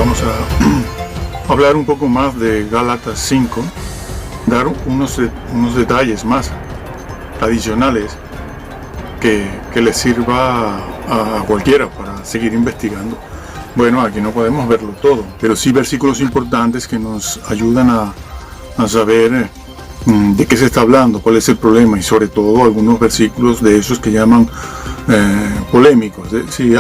vamos a hablar un poco más de Gálatas 5, dar unos detalles más adicionales que les sirva a cualquiera para seguir investigando. Bueno, aquí no podemos verlo todo, pero sí versículos importantes que nos ayudan a saber de qué se está hablando, cuál es el problema, y sobre todo algunos versículos de esos que llaman polémicos. Sí,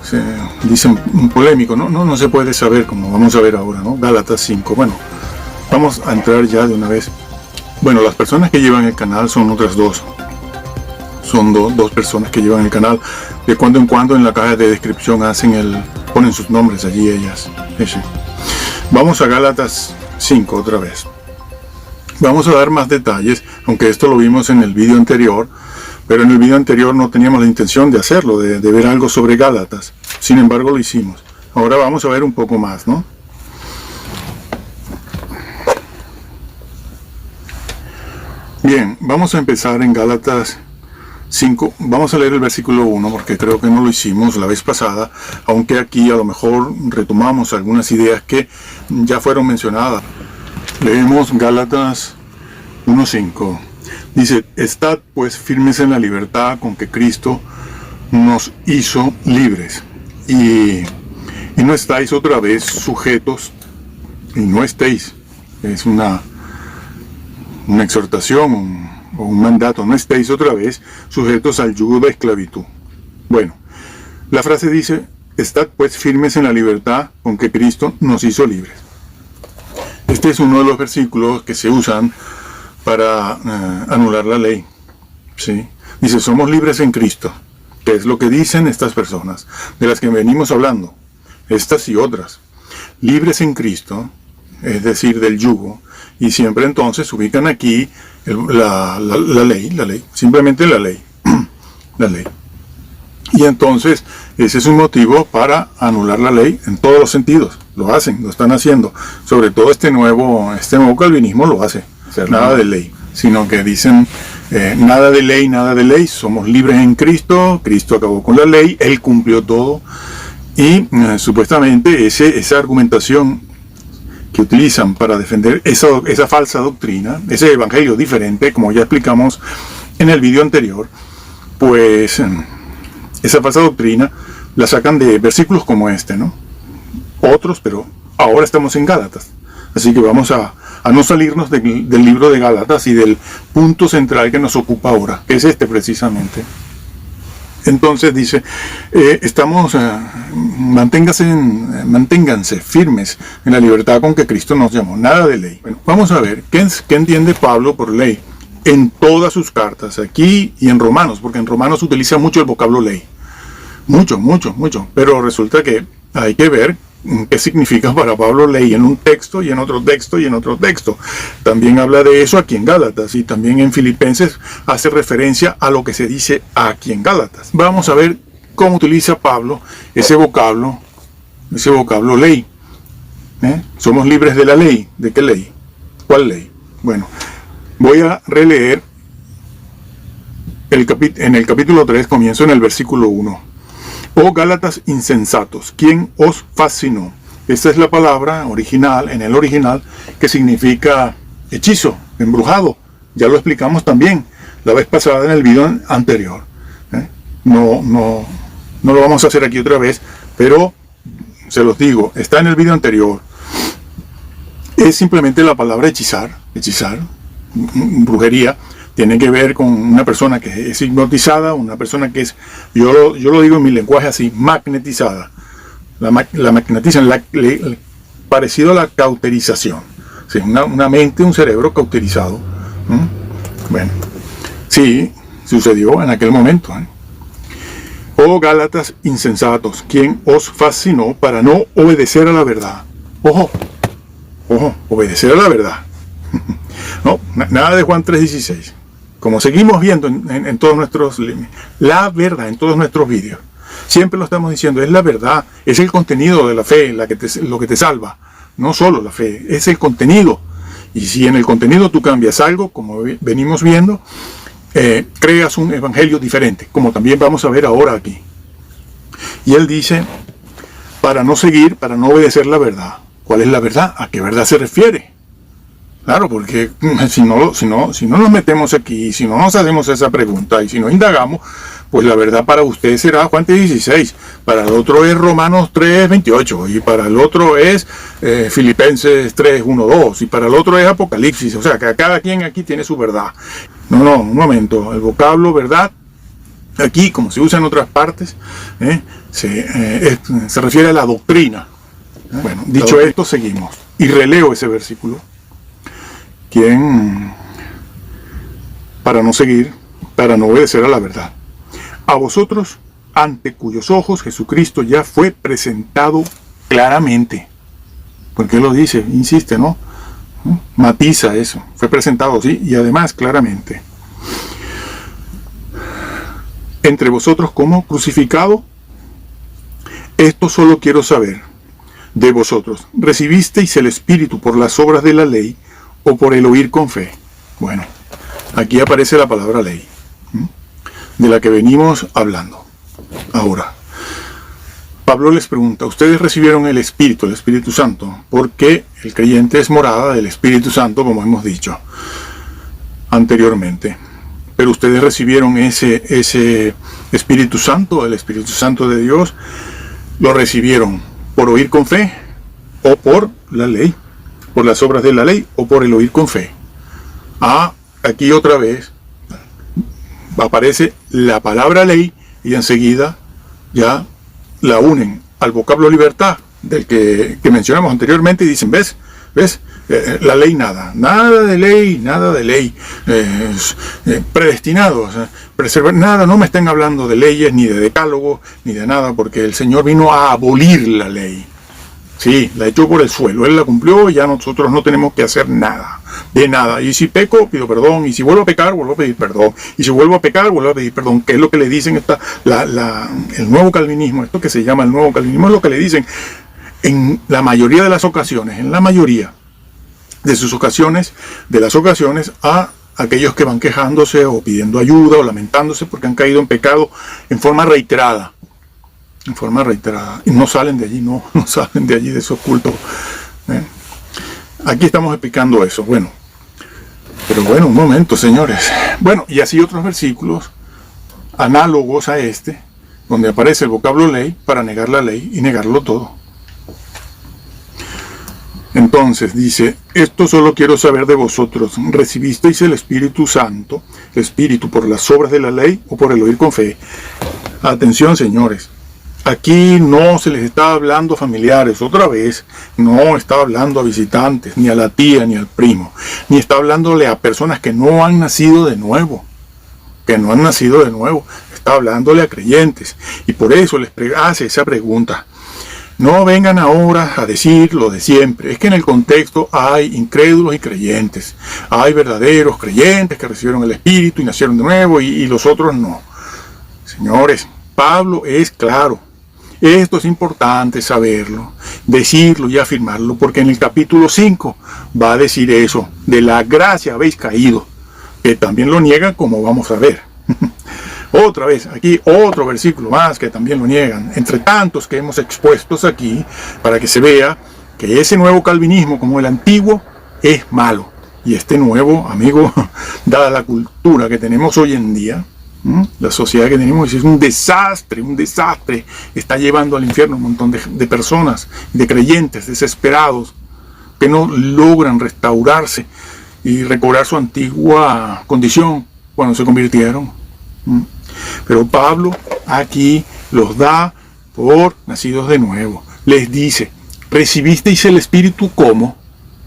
se dicen polémico, no se puede saber, como vamos a ver ahora, ¿no? Gálatas 5. Bueno, vamos a entrar ya de una vez. Bueno, las personas que llevan el canal son otras dos. Son dos personas que llevan el canal. De cuando en cuando en la caja de descripción ponen sus nombres allí ellas. Sí. Vamos a Gálatas 5 otra vez. Vamos a dar más detalles, aunque esto lo vimos en el vídeo anterior, pero en el vídeo anterior no teníamos la intención de hacerlo, de ver algo sobre Gálatas. Sin embargo, lo hicimos. Ahora vamos a ver un poco más, ¿no? Bien, vamos a empezar en Gálatas 5. Vamos a leer el versículo 1, porque creo que no lo hicimos la vez pasada, aunque aquí a lo mejor retomamos algunas ideas que ya fueron mencionadas. Leemos Gálatas 1:5. Dice: estad pues firmes en la libertad con que Cristo nos hizo libres, y no estáis otra vez sujetos, y no estéis, es una exhortación o un mandato, no estéis otra vez sujetos al yugo de esclavitud. Bueno, la frase dice: estad pues firmes en la libertad con que Cristo nos hizo libres. Este es uno de los versículos que se usan para anular la ley. ¿Sí? Dice: somos libres en Cristo, que es lo que dicen estas personas, de las que venimos hablando, estas y otras. Libres en Cristo, es decir, del yugo, y siempre entonces ubican aquí la ley, simplemente la ley. La ley. Y entonces ese es un motivo para anular la ley en todos los sentidos. Lo hacen, lo están haciendo. Sobre todo este nuevo calvinismo lo hace. Nada de ley, sino que dicen nada de ley, somos libres en Cristo, Cristo acabó con la ley, Él cumplió todo. Y supuestamente esa argumentación que utilizan para defender esa falsa doctrina, ese evangelio diferente, como ya explicamos en el vídeo anterior, pues esa falsa doctrina la sacan de versículos como este, ¿no? Otros, pero ahora estamos en Gálatas. Así que vamos a no salirnos del libro de Gálatas y del punto central que nos ocupa ahora, que es este precisamente. Entonces dice, manténganse firmes en la libertad con que Cristo nos llamó. Nada de ley. Bueno, vamos a ver, ¿qué entiende Pablo por ley? En todas sus cartas, aquí y en Romanos, porque en Romanos utiliza mucho el vocablo ley. Mucho. Pero resulta que hay que ver qué significa para Pablo ley en un texto y en otro texto y en otro texto. También habla de eso aquí en Gálatas, y también en Filipenses hace referencia a lo que se dice aquí en Gálatas. Vamos a ver cómo utiliza Pablo ese vocablo ley. Somos libres de la ley. ¿De qué ley? ¿Cuál ley? Bueno, voy a releer en el capítulo 3, comienzo en el versículo 1. Oh Gálatas insensatos, ¿quién os fascinó? Esta es la palabra original, en el original, que significa hechizo, embrujado. Ya lo explicamos también la vez pasada en el video anterior. No lo vamos a hacer aquí otra vez, pero se los digo, está en el video anterior. Es simplemente la palabra hechizar, brujería. Tiene que ver con una persona que es hipnotizada, una persona que es, yo lo digo en mi lenguaje así, magnetizada. La magnetizan, parecido a la cauterización. Sí, una mente, un cerebro cauterizado. Bueno, sí, sucedió en aquel momento. Oh Gálatas insensatos, ¿quién os fascinó para no obedecer a la verdad? Ojo, obedecer a la verdad. No, nada de Juan 3:16. Como seguimos viendo en todos nuestros, la verdad, en todos nuestros vídeos. Siempre lo estamos diciendo, es la verdad, es el contenido de la fe lo que te salva. No solo la fe, es el contenido. Y si en el contenido tú cambias algo, como venimos viendo, creas un evangelio diferente, como también vamos a ver ahora aquí. Y él dice, para no seguir, para no obedecer la verdad. ¿Cuál es la verdad? ¿A qué verdad se refiere? Claro, porque si no nos metemos aquí, si no nos hacemos esa pregunta y si no indagamos, pues la verdad para usted será Juan 16, para el otro es Romanos 3:28 y para el otro es Filipenses 3:1-2 y para el otro es Apocalipsis. O sea, que cada quien aquí tiene su verdad. No, un momento, el vocablo verdad, aquí como se usa en otras partes, se refiere a la doctrina. Bueno, dicho esto, seguimos y releo ese versículo. ¿Quién? Para no seguir, para no obedecer a la verdad. A vosotros, ante cuyos ojos Jesucristo ya fue presentado claramente. ¿Por qué lo dice? Insiste, ¿no? Matiza eso. Fue presentado, sí, y además claramente. Entre vosotros como crucificado, esto solo quiero saber de vosotros. ¿Recibisteis el Espíritu por las obras de la ley o por el oír con fe? Bueno, aquí aparece la palabra ley, de la que venimos hablando. Ahora, Pablo les pregunta, ¿ustedes recibieron el Espíritu Santo? Porque el creyente es morada del Espíritu Santo, como hemos dicho anteriormente. Pero ustedes recibieron ese Espíritu Santo, el Espíritu Santo de Dios, lo recibieron por oír con fe o por la ley, por las obras de la ley o por el oír con fe. Aquí otra vez aparece la palabra ley y enseguida ya la unen al vocablo libertad del que mencionamos anteriormente y dicen, ¿ves? La ley nada de ley, predestinados, preservar, nada, no me estén hablando de leyes, ni de decálogo, ni de nada, porque el Señor vino a abolir la ley. Sí, la echó por el suelo, Él la cumplió y ya nosotros no tenemos que hacer nada, de nada. Y si peco, pido perdón, y si vuelvo a pecar, vuelvo a pedir perdón, y si vuelvo a pecar, vuelvo a pedir perdón, que es lo que le dicen el nuevo calvinismo, esto que se llama el nuevo calvinismo, es lo que le dicen en la mayoría de las ocasiones, en la mayoría de las ocasiones a aquellos que van quejándose o pidiendo ayuda o lamentándose porque han caído en pecado en forma reiterada, y no salen de allí, no salen de allí de esos cultos. Aquí estamos explicando eso. Pero un momento, señores. Y así otros versículos análogos a este, donde aparece el vocablo ley para negar la ley y negarlo todo. Entonces dice, esto solo quiero saber de vosotros, ¿recibisteis el Espíritu Santo, el Espíritu por las obras de la ley o por el oír con fe? Atención, señores, aquí no se les está hablando a familiares, otra vez, no está hablando a visitantes, ni a la tía, ni al primo, ni está hablándole a personas que no han nacido de nuevo, está hablándole a creyentes, y por eso les hace esa pregunta. No vengan ahora a decir lo de siempre. Es que en el contexto hay incrédulos y creyentes. Hay verdaderos creyentes que recibieron el Espíritu y nacieron de nuevo y los otros no. Señores, Pablo es claro. Esto es importante saberlo, decirlo y afirmarlo, porque en el capítulo 5 va a decir eso. De la gracia habéis caído, que también lo niegan, como vamos a ver. Otra vez, aquí otro versículo más que también lo niegan, entre tantos que hemos expuestos aquí, para que se vea que ese nuevo calvinismo, como el antiguo, es malo. Y este nuevo, amigo, dada la cultura que tenemos hoy en día, la sociedad que tenemos es un desastre, está llevando al infierno un montón de personas, de creyentes desesperados, que no logran restaurarse y recobrar su antigua condición cuando se convirtieron. Pero Pablo aquí los da por nacidos de nuevo. Les dice, ¿recibisteis el Espíritu cómo?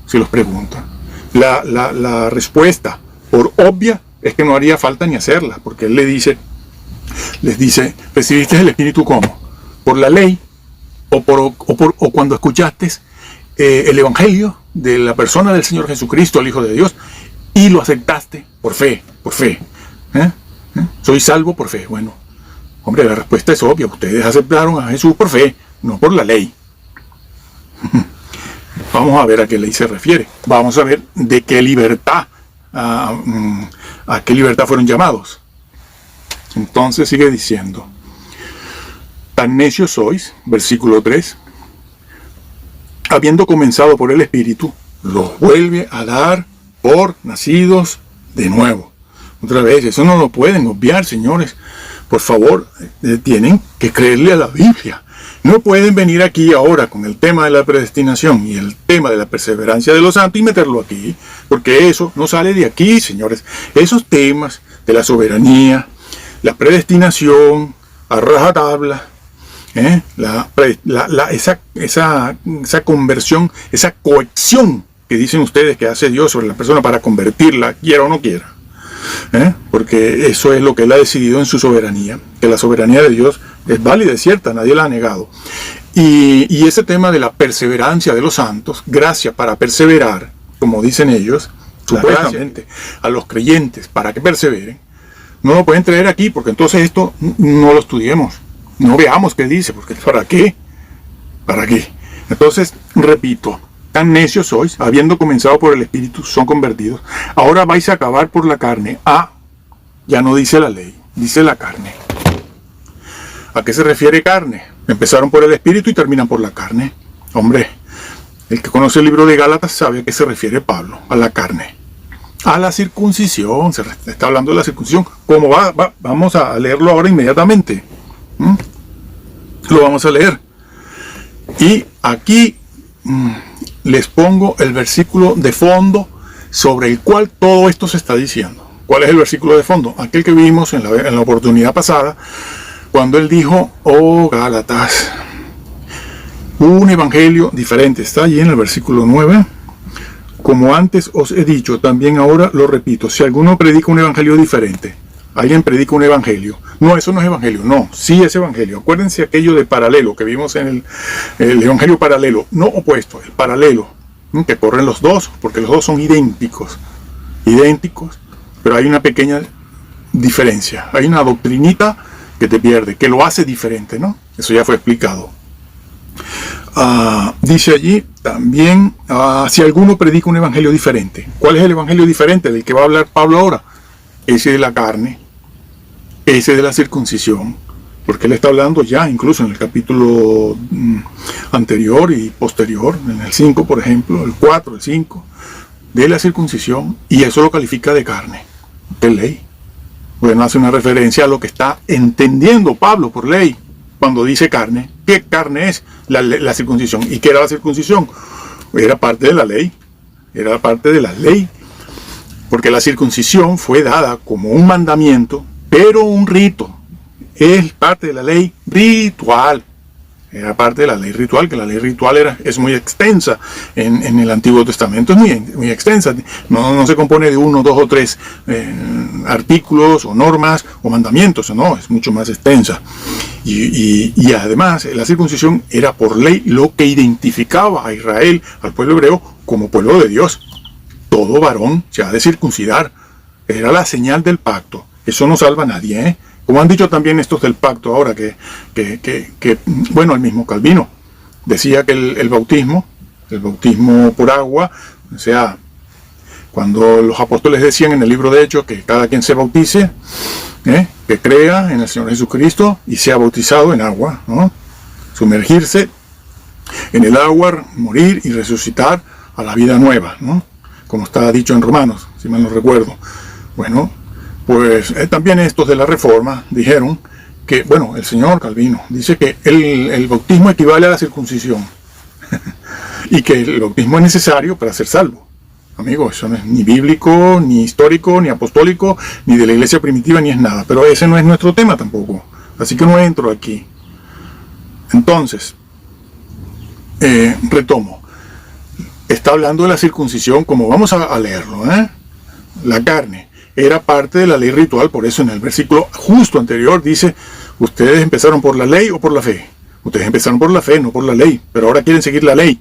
Se los pregunta. La respuesta, por obvia, es que no haría falta ni hacerla, porque él les dice, ¿recibisteis el Espíritu cómo? ¿Por la ley? ¿O cuando escuchaste el Evangelio de la persona del Señor Jesucristo, el Hijo de Dios, y lo aceptaste por fe? ¿Soy salvo por fe? Bueno, hombre, la respuesta es obvia. Ustedes aceptaron a Jesús por fe, no por la ley. Vamos a ver a qué ley se refiere. Vamos a ver de qué libertad, a qué libertad fueron llamados. Entonces sigue diciendo, tan necios sois, versículo 3, habiendo comenzado por el Espíritu, los vuelve a dar por nacidos de nuevo. Otra vez, eso no lo pueden obviar, señores. Por favor, tienen que creerle a la Biblia. No pueden venir aquí ahora con el tema de la predestinación y el tema de la perseverancia de los santos y meterlo aquí, porque eso no sale de aquí, señores. Esos temas de la soberanía, la predestinación, a rajatabla, esa conversión, esa coacción que dicen ustedes que hace Dios sobre la persona para convertirla, quiera o no quiera. Porque eso es lo que Él ha decidido en su soberanía, que la soberanía de Dios es válida, es cierta, nadie la ha negado. Y ese tema de la perseverancia de los santos, gracia para perseverar, como dicen ellos, supuestamente, a los creyentes para que perseveren, no lo pueden traer aquí, porque entonces esto no lo estudiemos, no veamos qué dice, porque ¿para qué? ¿Para qué? Entonces, repito, tan necios sois, habiendo comenzado por el Espíritu, son convertidos. Ahora vais a acabar por la carne. Ya no dice la ley, dice la carne. ¿A qué se refiere carne? Empezaron por el Espíritu y terminan por la carne. Hombre, el que conoce el libro de Gálatas sabe a qué se refiere Pablo, a la carne. A la circuncisión, se está hablando de la circuncisión. ¿Cómo va? Vamos a leerlo ahora inmediatamente. Lo vamos a leer. Y aquí les pongo el versículo de fondo sobre el cual todo esto se está diciendo. ¿Cuál es el versículo de fondo? Aquel que vimos en la oportunidad pasada, cuando él dijo, oh Gálatas, un evangelio diferente. Está allí en el versículo 9. Como antes os he dicho, también ahora lo repito, si alguno predica un evangelio diferente, alguien predica un evangelio. No, eso no es evangelio, no, sí es evangelio. Acuérdense aquello de paralelo que vimos en el evangelio paralelo, no opuesto, el paralelo, que corren los dos, porque los dos son idénticos, pero hay una pequeña diferencia, hay una doctrinita que te pierde, que lo hace diferente, ¿no? Eso ya fue explicado. Dice allí también, si alguno predica un evangelio diferente. ¿Cuál es el evangelio diferente del que va a hablar Pablo ahora? Ese de la carne, ese de la circuncisión, porque él está hablando ya incluso en el capítulo anterior y posterior, en el 5 por ejemplo, el 4, el 5, de la circuncisión, y eso lo califica de carne, de ley. Bueno, hace una referencia a lo que está entendiendo Pablo por ley cuando dice carne. ¿Qué carne es? La circuncisión. ¿Y qué era la circuncisión? Era parte de la ley, era parte de la ley, porque la circuncisión fue dada como un mandamiento, pero un rito. Es parte de la ley ritual. Era parte de la ley ritual, que la ley ritual es muy extensa en el Antiguo Testamento, es muy extensa. No se compone de 1, 2 o 3 artículos o normas o mandamientos, no, es mucho más extensa. Y además la circuncisión era por ley lo que identificaba a Israel, al pueblo hebreo, como pueblo de Dios. Todo varón se ha de circuncidar. Era la señal del pacto. Eso no salva a nadie, ¿eh? Como han dicho también estos del pacto ahora, bueno, el mismo Calvino decía que el bautismo por agua, o sea, cuando los apóstoles decían en el libro de Hechos que cada quien se bautice, que crea en el Señor Jesucristo y sea bautizado en agua, ¿no? Sumergirse en el agua, morir y resucitar a la vida nueva, ¿no? Como está dicho en Romanos, si mal no recuerdo. Bueno, pues también estos de la Reforma dijeron que, bueno, el señor Calvino dice que el bautismo equivale a la circuncisión y que el bautismo es necesario para ser salvo. Amigo, eso no es ni bíblico, ni histórico, ni apostólico, ni de la iglesia primitiva, ni es nada. Pero ese no es nuestro tema tampoco. Así que no entro aquí. Entonces, retomo. Está hablando de la circuncisión, como vamos a leerlo, la carne. Era parte de la ley ritual, por eso en el versículo justo anterior dice, ustedes empezaron por la ley o por la fe. Ustedes empezaron por la fe, no por la ley, pero ahora quieren seguir la ley.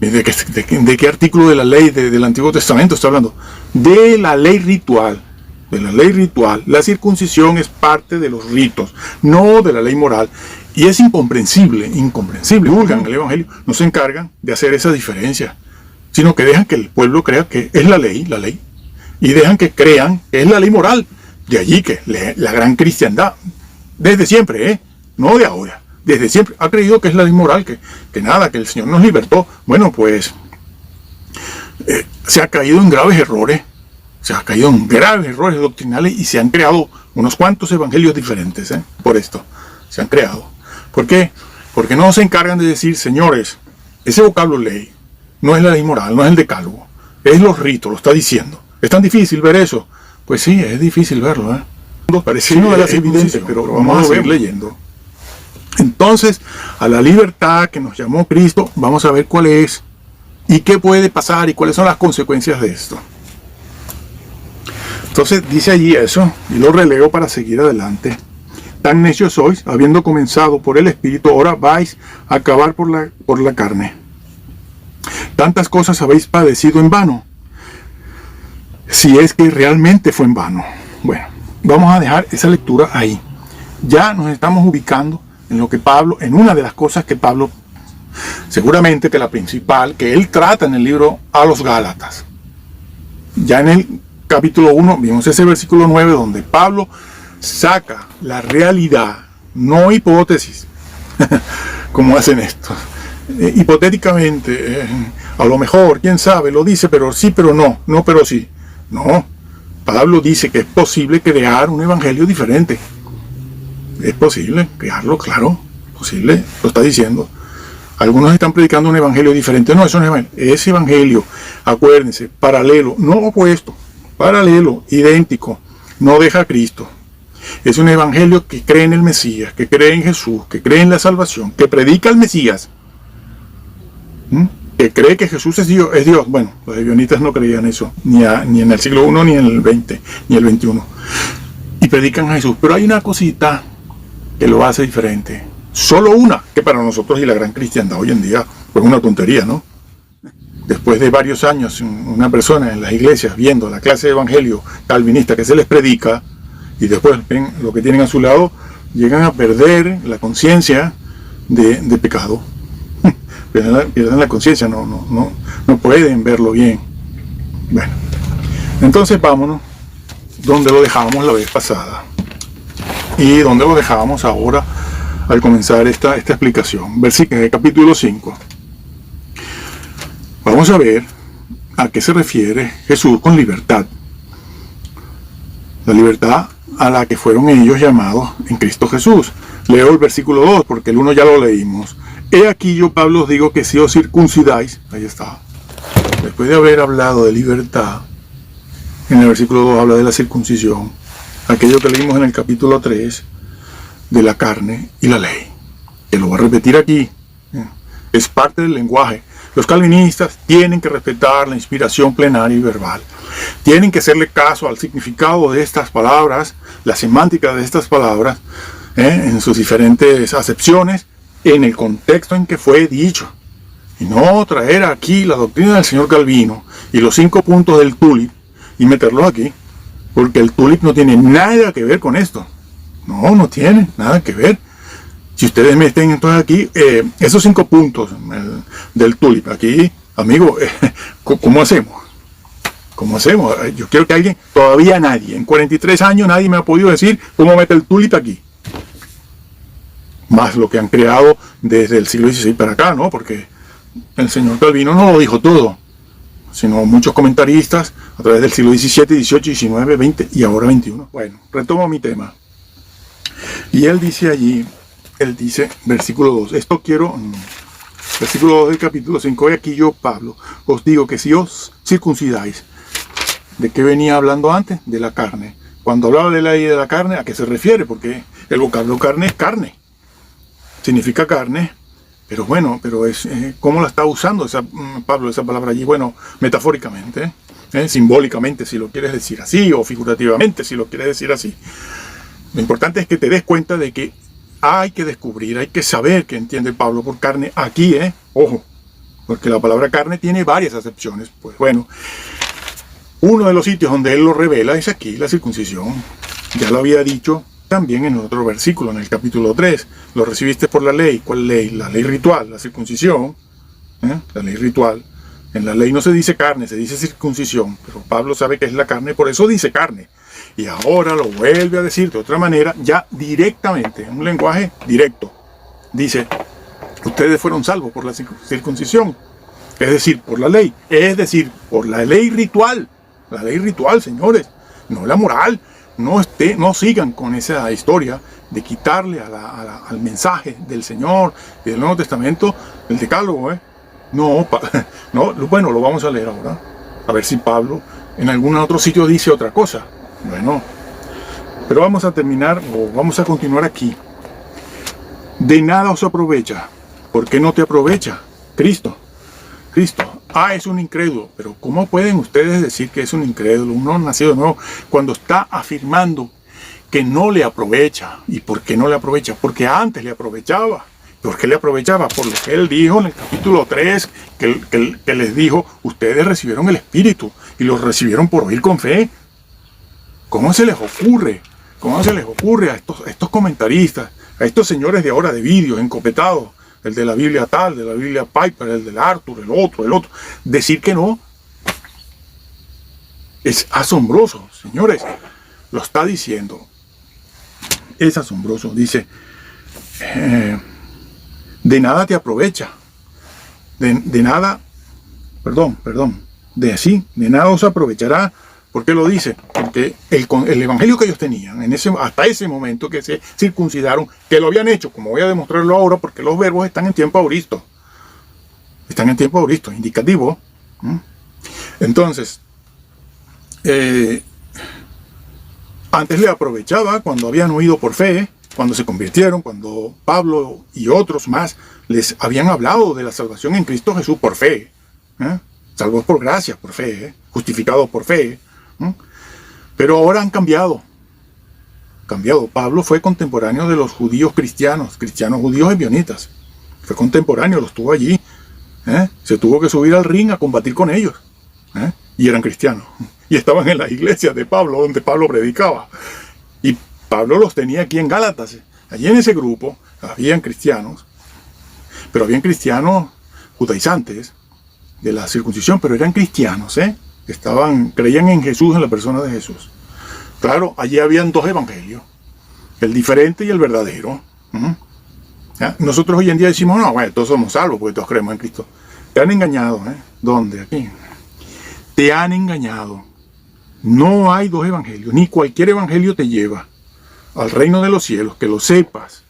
¿De qué artículo de la ley del Antiguo Testamento está hablando? De la ley ritual. De la ley ritual. La circuncisión es parte de los ritos, no de la ley moral. Y es incomprensible. Divulgan el Evangelio, no se encargan de hacer esa diferencia, sino que dejan que el pueblo crea que es la ley. Y dejan que crean que es la ley moral. De allí que la gran cristiandad, desde siempre, no de ahora, desde siempre ha creído que es la ley moral, que nada, que el Señor nos libertó. Bueno, pues se ha caído en graves errores, doctrinales y se han creado unos cuantos evangelios diferentes, por esto. Se han creado. ¿Por qué? Porque no se encargan de decir, señores, ese vocablo ley no es la ley moral, no es el decálogo, es los ritos, lo está diciendo. ¿Es tan difícil ver eso? Pues sí, es difícil verlo, Parece no es evidente, pero vamos a seguir leyendo. Entonces, a la libertad que nos llamó Cristo, vamos a ver cuál es y qué puede pasar y cuáles son las consecuencias de esto. Entonces dice allí eso, y lo releo para seguir adelante. Tan necios sois, habiendo comenzado por el Espíritu, ahora vais a acabar por la carne. Tantas cosas habéis padecido en vano, si es que realmente fue en vano. Bueno, vamos a dejar esa lectura ahí. Ya nos estamos ubicando en lo que Pablo, en una de las cosas que Pablo, seguramente que la principal, que él trata en el libro a los Gálatas. Ya en el capítulo 1 vimos ese versículo 9 donde Pablo saca la realidad, no hipótesis, como hacen estos. Hipotéticamente, a lo mejor, quién sabe, lo dice, pero sí, pero no, no, pero sí. No, Pablo dice que es posible crear un evangelio diferente. Es posible crearlo, claro, posible, lo está diciendo. Algunos están predicando un evangelio diferente. No, eso no es evangelio. Ese evangelio, acuérdense, paralelo, no opuesto, paralelo, idéntico, no deja a Cristo. Es un evangelio que cree en el Mesías, que cree en Jesús, que cree en la salvación, que predica al Mesías, que cree que Jesús es Dios. Bueno, los ebionitas no creían eso, ni en el siglo I, ni en el XX, ni el XXI. Y predican a Jesús. Pero hay una cosita que lo hace diferente. Solo una, que para nosotros y la gran cristiandad hoy en día, pues una tontería, ¿no? Después de varios años, una persona en las iglesias viendo la clase de evangelio calvinista que se les predica, y después ven lo que tienen a su lado, llegan a perder la conciencia de pecado. Pierden la conciencia, no pueden verlo bien. Bueno, entonces vámonos donde lo dejábamos la vez pasada y donde lo dejábamos ahora al comenzar esta explicación. Versículo capítulo 5. Vamos a ver a qué se refiere Jesús con libertad. La libertad a la que fueron ellos llamados en Cristo Jesús. Leo el versículo 2 porque el 1 ya lo leímos. He aquí yo, Pablo, os digo que si os circuncidáis, ahí está, después de haber hablado de libertad, en el versículo 2 habla de la circuncisión, aquello que leímos en el capítulo 3, de la carne y la ley, que lo voy a repetir aquí, es parte del lenguaje. Los calvinistas tienen que respetar la inspiración plenaria y verbal, tienen que hacerle caso al significado de estas palabras, la semántica de estas palabras, en sus diferentes acepciones, en el contexto en que fue dicho, y no traer aquí la doctrina del señor Calvino y los 5 puntos del tulip y meterlos aquí, porque el tulip no tiene nada que ver con esto. No tiene nada que ver. Si ustedes meten entonces aquí esos 5 puntos del tulip aquí, amigo, ¿cómo hacemos? ¿Cómo hacemos? Yo quiero que alguien, todavía nadie, en 43 años nadie me ha podido decir cómo mete el tulip aquí. Más lo que han creado desde el siglo XVI para acá, ¿no? Porque el señor Calvino no lo dijo todo, sino muchos comentaristas a través del siglo XVII, XVIII, XIX, XX y ahora XXI. Bueno, retomo mi tema. Y él dice allí, versículo 2, versículo 2 del capítulo 5, y aquí yo, Pablo, os digo que si os circuncidáis, ¿de qué venía hablando antes? De la carne. Cuando hablaba de la ley de la carne, ¿a qué se refiere? Porque el vocablo carne es carne. Significa carne, pero bueno, ¿cómo la está usando Pablo esa palabra allí? Bueno, metafóricamente, simbólicamente si lo quieres decir así, o figurativamente si lo quieres decir así. Lo importante es que te des cuenta de que hay que descubrir, hay que saber qué entiende Pablo por carne aquí, ojo, porque la palabra carne tiene varias acepciones. Pues bueno, uno de los sitios donde él lo revela es aquí, la circuncisión. Ya lo había dicho también en otro versículo, en el capítulo 3, lo recibiste por la ley. ¿Cuál ley? La ley ritual, la circuncisión, la ley ritual. En la ley no se dice carne, se dice circuncisión, pero Pablo sabe que es la carne, por eso dice carne. Y ahora lo vuelve a decir de otra manera, ya directamente, en un lenguaje directo. dice, ustedes fueron salvos por la circuncisión, es decir, por la ley, es decir, por la ley ritual, señores, no la moral. No sigan con esa historia de quitarle al mensaje del Señor y del Nuevo Testamento el decálogo. No, bueno, lo vamos a leer ahora, a ver si Pablo en algún otro sitio dice otra cosa. Bueno, pero vamos a terminar, o vamos a continuar aquí. De nada os aprovecha. ¿Por qué no te aprovecha? Cristo. Es un incrédulo. Pero ¿cómo pueden ustedes decir que es un incrédulo, uno nacido de nuevo, cuando está afirmando que no le aprovecha? ¿Y por qué no le aprovecha? Porque antes le aprovechaba. ¿Por qué le aprovechaba? Por lo que él dijo en el capítulo 3, que les dijo, ustedes recibieron el Espíritu y lo recibieron por oír con fe. ¿Cómo se les ocurre? A estos comentaristas, a estos señores de ahora de vídeos encopetados, el de la Biblia tal, de la Biblia Piper, el del Arthur, el otro, decir que no? Es asombroso, señores, lo está diciendo. Es asombroso, dice, de nada te aprovecha, de nada os aprovechará. ¿Por qué lo dice? Porque el evangelio que ellos tenían hasta ese momento que se circuncidaron, que lo habían hecho, como voy a demostrarlo ahora, porque los verbos están en tiempo auristo. Indicativo. Entonces, antes le aprovechaba cuando habían oído por fe, cuando se convirtieron, cuando Pablo y otros más les habían hablado de la salvación en Cristo Jesús por fe. Salvos por gracia, por fe, justificados por fe. Pero ahora han cambiado. Pablo fue contemporáneo de los judíos cristianos judíos ebionitas. Fue contemporáneo, los tuvo allí. Se tuvo que subir al ring a combatir con ellos. Y eran cristianos. Y estaban en las iglesias de Pablo, donde Pablo predicaba. Y Pablo los tenía aquí en Gálatas. Allí en ese grupo habían cristianos. Pero habían cristianos judaizantes de la circuncisión, pero eran cristianos, creían en Jesús, en la persona de Jesús. Claro, allí habían dos evangelios, el diferente y el verdadero. Nosotros hoy en día decimos, no, bueno, todos somos salvos porque todos creemos en Cristo. Te han engañado, ¿Dónde? Aquí. Te han engañado. No hay dos evangelios, ni cualquier evangelio te lleva al reino de los cielos, que lo sepas,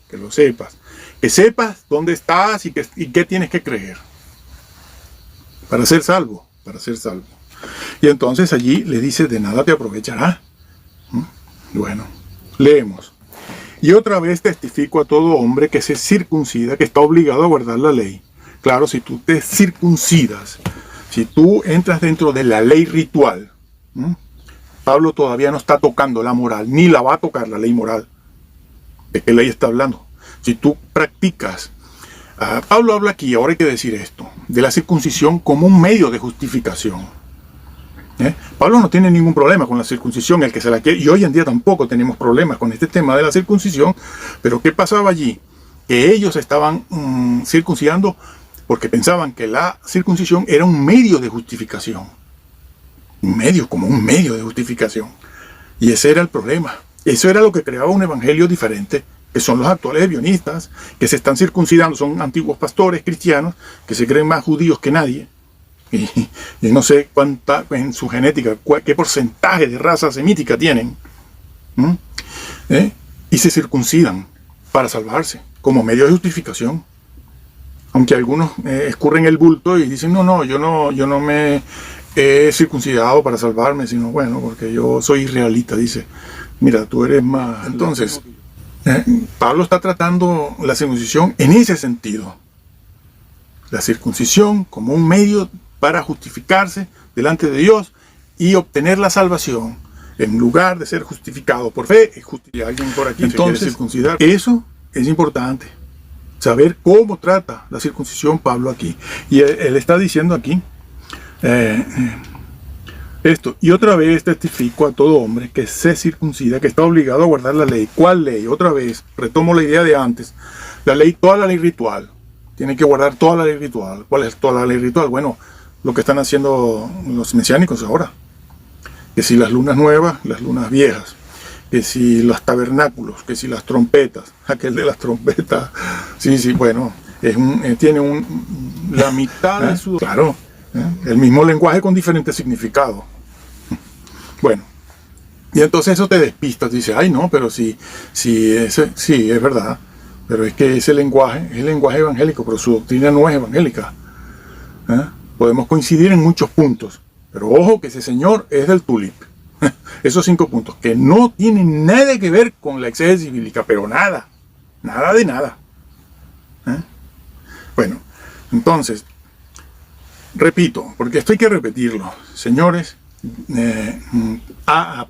que sepas dónde estás y qué tienes que creer para ser salvo. Y entonces allí le dice, de nada te aprovechará. Bueno, leemos. Y otra vez testifico a todo hombre que se circuncida, que está obligado a guardar la ley. Claro, si tú te circuncidas, si tú entras dentro de la ley ritual, Pablo todavía no está tocando la moral, ni la va a tocar la ley moral. ¿De qué ley está hablando? Si tú practicas, Pablo habla aquí, ahora hay que decir esto, de la circuncisión como un medio de justificación. Pablo no tiene ningún problema con la circuncisión, el que se la quiere, y hoy en día tampoco tenemos problemas con este tema de la circuncisión, pero ¿qué pasaba allí? Que ellos estaban circuncidando porque pensaban que la circuncisión era un medio de justificación. Como un medio de justificación. Y ese era el problema. Eso era lo que creaba un evangelio diferente, que son los actuales ebionistas, que se están circuncidando, son antiguos pastores cristianos, que se creen más judíos que nadie. Y no sé cuánta en su genética, qué porcentaje de raza semítica tienen. Y se circuncidan para salvarse, como medio de justificación. Aunque algunos escurren el bulto y dicen, no, yo no me he circuncidado para salvarme, sino bueno, porque yo soy israelita, dice. Mira, tú eres más. Entonces, Pablo está tratando la circuncisión en ese sentido. La circuncisión como un medio para justificarse delante de Dios y obtener la salvación, en lugar de ser justificado por fe. Alguien por aquí entonces se quiere circuncidar. Eso es importante, saber cómo trata la circuncisión Pablo aquí. Y él está diciendo aquí esto: y otra vez testifico a todo hombre que se circuncida, que está obligado a guardar la ley. ¿Cuál ley? Otra vez, retomo la idea de antes. La ley, toda la ley ritual. Tiene que guardar toda la ley ritual. ¿Cuál es toda la ley ritual? Bueno, lo que están haciendo los mesiánicos ahora. Que si las lunas nuevas, las lunas viejas. que si los tabernáculos, que si las trompetas, aquel de las trompetas, sí, bueno, tiene la mitad de su... Claro, el mismo lenguaje con diferentes significados. Bueno, y entonces eso te despista, te dice, ay no, pero sí, es verdad, pero es que ese lenguaje es el lenguaje evangélico, pero su doctrina no es evangélica. Podemos coincidir en muchos puntos, pero ojo que ese señor es del tulip. Esos 5 puntos, que no tienen nada que ver con la exégesis bíblica, pero nada de nada. Bueno, entonces, repito, porque esto hay que repetirlo, señores.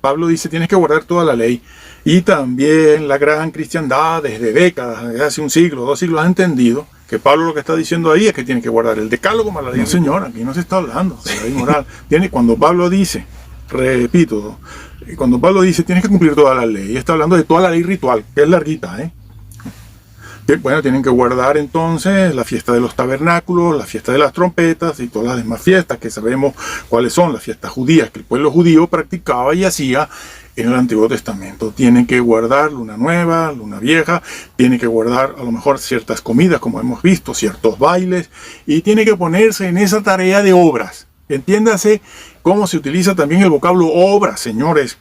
Pablo dice, tienes que guardar toda la ley, y también la gran cristiandad desde décadas, desde hace un siglo, 2 siglos, ha entendido que Pablo lo que está diciendo ahí es que tiene que guardar el decálogo más la ley. No, señor, aquí no se está hablando de la ley moral. Cuando Pablo dice, repito, cuando Pablo dice tienes que cumplir toda la ley, está hablando de toda la ley ritual, que es larguita, que, bueno, tienen que guardar entonces la fiesta de los tabernáculos, la fiesta de las trompetas y todas las demás fiestas que sabemos cuáles son, las fiestas judías que el pueblo judío practicaba y hacía en el Antiguo Testamento. Tienen que guardar luna nueva, luna vieja, tienen que guardar a lo mejor ciertas comidas como hemos visto, ciertos bailes, y tiene que ponerse en esa tarea de obras. Entiéndase cómo se utiliza también el vocablo obras, señores.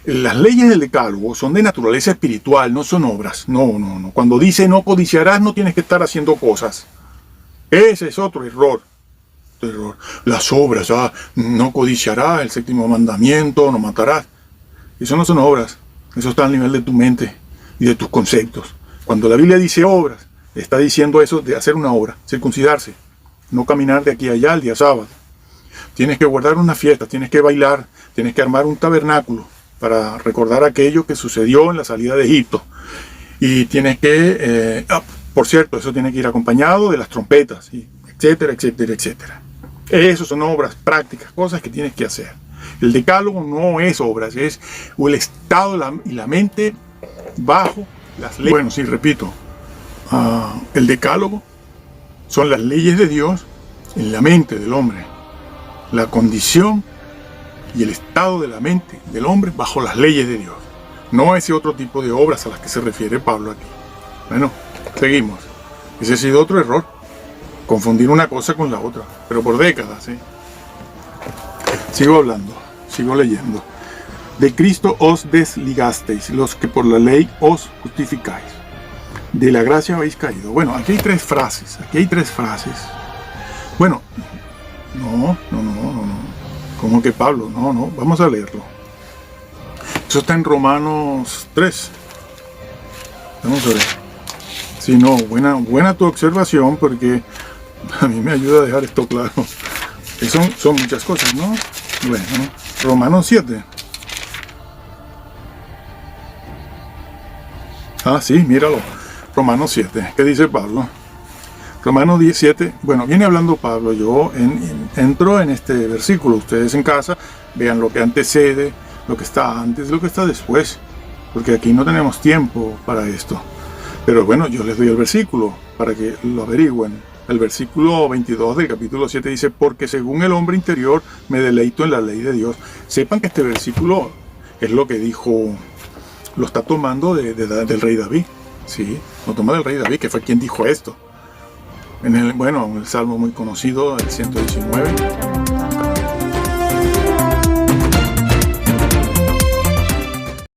Las leyes del decálogo son de naturaleza espiritual, no son obras. No. Cuando dice no codiciarás, no tienes que estar haciendo cosas. Ese es otro error. Las obras, no codiciarás, el 7º mandamiento, no matarás. Eso no son obras. Eso está al nivel de tu mente y de tus conceptos. Cuando la Biblia dice obras, está diciendo eso de hacer una obra, circuncidarse, no caminar de aquí a allá el día sábado. Tienes que guardar una fiesta, tienes que bailar, tienes que armar un tabernáculo para recordar aquello que sucedió en la salida de Egipto. Y tienes que, por cierto, eso tiene que ir acompañado de las trompetas, etcétera. Eso son obras prácticas, cosas que tienes que hacer. El decálogo no es obras, es el estado y la mente bajo las leyes. Bueno, sí, repito, el decálogo son las leyes de Dios en la mente del hombre. La condición y el estado de la mente del hombre bajo las leyes de Dios. No ese otro tipo de obras a las que se refiere Pablo aquí. Bueno, seguimos. Ese ha sido otro error. Confundir una cosa con la otra. Pero por décadas, Sigo hablando, sigo leyendo. De Cristo os desligasteis, los que por la ley os justificáis. De la gracia habéis caído. Bueno, aquí hay 3 frases. Bueno, no. ¿Cómo que Pablo? No, vamos a leerlo. Eso está en Romanos 3. Vamos a ver. Sí, no, buena tu observación, porque a mí me ayuda a dejar esto claro. Que son muchas cosas, ¿no? Bueno, Romanos 7. Sí, míralo. Romanos 7. ¿Qué dice Pablo? Romanos 17, bueno, viene hablando Pablo, yo entro en este versículo, ustedes en casa vean lo que antecede, lo que está antes, lo que está después, porque aquí no tenemos tiempo para esto. Pero bueno, yo les doy el versículo para que lo averigüen. El versículo 22 del capítulo 7 dice, porque según el hombre interior me deleito en la ley de Dios. Sepan que este versículo es lo que dijo, lo está tomando del rey David, ¿sí? Lo toma del rey David, que fue quien dijo esto. En el Salmo muy conocido, el 119.